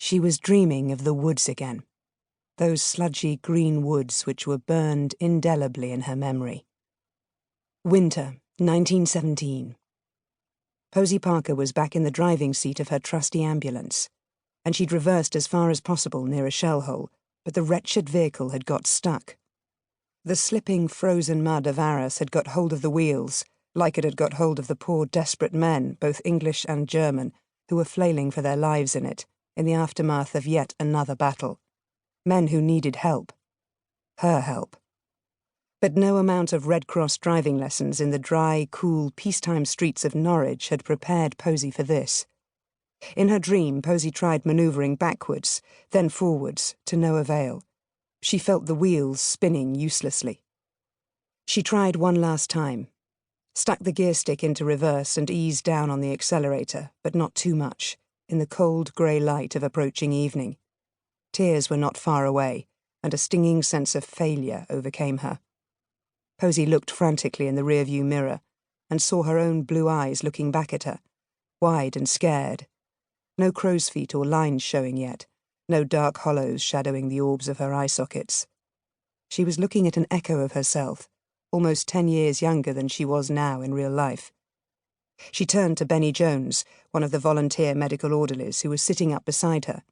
She was dreaming of the woods again, those sludgy green woods which were burned indelibly in her memory. Winter, 1917. Posie Parker was back in the driving seat of her trusty ambulance, and she'd reversed as far as possible near a shell hole, but the wretched vehicle had got stuck. The slipping, frozen mud of Arras had got hold of the wheels, like it had got hold of the poor, desperate men, both English and German, who were flailing for their lives in it, in the aftermath of yet another battle. Men who needed help. Her help. But no amount of Red Cross driving lessons in the dry, cool, peacetime streets of Norwich had prepared Posie for this. In her dream, Posie tried manoeuvring backwards, then forwards, to no avail. She felt the wheels spinning uselessly. She tried one last time, stuck the gear stick into reverse and eased down on the accelerator, but not too much, in the cold grey light of approaching evening. Tears were not far away, and a stinging sense of failure overcame her. Posie looked frantically in the rearview mirror, and saw her own blue eyes looking back at her, wide and scared. No crow's feet or lines showing yet, no dark hollows shadowing the orbs of her eye sockets. She was looking at an echo of herself, almost 10 years younger than she was now in real life. She turned to Benny Jones, one of the volunteer medical orderlies who was sitting up beside her.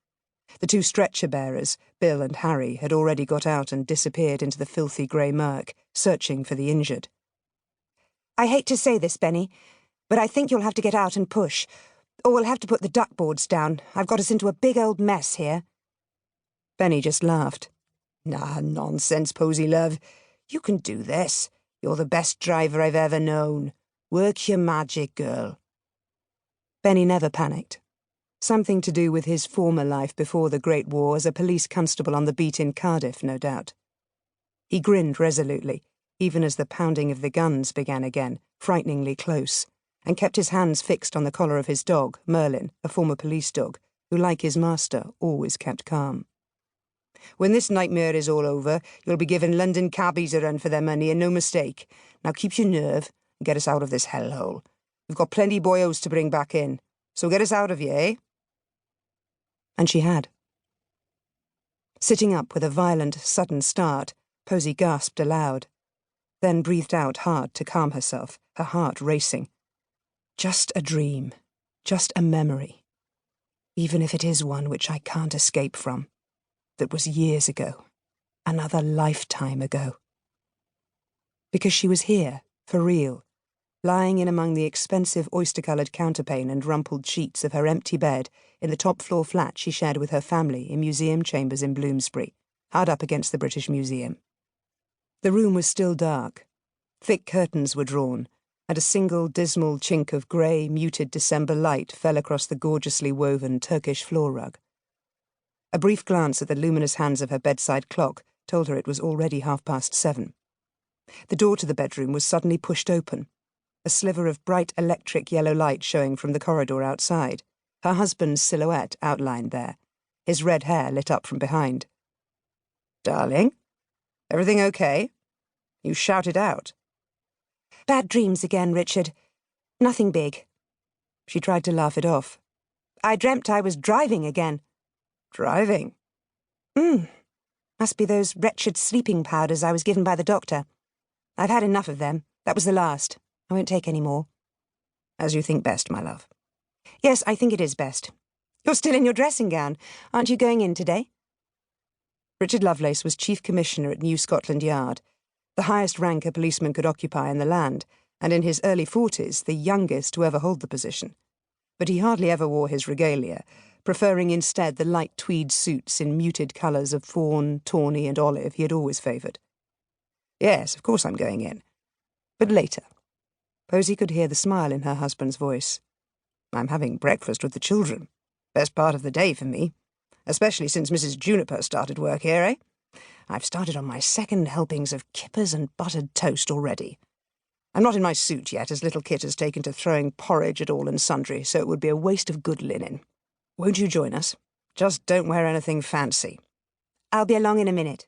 The two stretcher-bearers, Bill and Harry, had already got out and disappeared into the filthy grey murk, searching for the injured. "I hate to say this, Benny, but I think you'll have to get out and push, or we'll have to put the duckboards down. I've got us into a big old mess here." Benny just laughed. "Nah, nonsense, Posie, love. You can do this. You're the best driver I've ever known. Work your magic, girl." Benny never panicked. Something to do with his former life before the Great War as a police constable on the beat in Cardiff, no doubt. He grinned resolutely, even as the pounding of the guns began again, frighteningly close, and kept his hands fixed on the collar of his dog, Merlin, a former police dog, who, like his master, always kept calm. "When this nightmare is all over, you'll be giving London cabbies a run for their money, and no mistake. Now keep your nerve and get us out of this hellhole. We've got plenty boyos to bring back in, so get us out of here, eh?" And she had. Sitting up with a violent, sudden start, Posie gasped aloud, then breathed out hard to calm herself, her heart racing. Just a dream, just a memory, even if it is one which I can't escape from, that was years ago, another lifetime ago. Because she was here, for real, lying in among the expensive oyster-coloured counterpane and rumpled sheets of her empty bed in the top-floor flat she shared with her family in Museum Chambers in Bloomsbury, hard up against the British Museum. The room was still dark. Thick curtains were drawn, and a single dismal chink of grey, muted December light fell across the gorgeously woven Turkish floor rug. A brief glance at the luminous hands of her bedside clock told her it was already 7:30. The door to the bedroom was suddenly pushed open, a sliver of bright electric yellow light showing from the corridor outside, her husband's silhouette outlined there, his red hair lit up from behind. "Darling, everything okay? You shouted out." "Bad dreams again, Richard. Nothing big." She tried to laugh it off. "I dreamt I was driving again." "Driving?" Must be those wretched sleeping powders I was given by the doctor. I've had enough of them. That was the last. I won't take any more." "As you think best, my love." "Yes, I think it is best. You're still in your dressing gown. Aren't you going in today?" Richard Lovelace was Chief Commissioner at New Scotland Yard, the highest rank a policeman could occupy in the land, and in his early 40s the youngest to ever hold the position. But he hardly ever wore his regalia, preferring instead the light tweed suits in muted colours of fawn, tawny and olive he had always favoured. "Yes, of course I'm going in. But later." Posie could hear the smile in her husband's voice. "I'm having breakfast with the children. Best part of the day for me. Especially since Mrs. Juniper started work here, eh? I've started on my second helpings of kippers and buttered toast already. I'm not in my suit yet, as little Kit has taken to throwing porridge at all and sundry, so it would be a waste of good linen. Won't you join us? Just don't wear anything fancy." "I'll be along in a minute."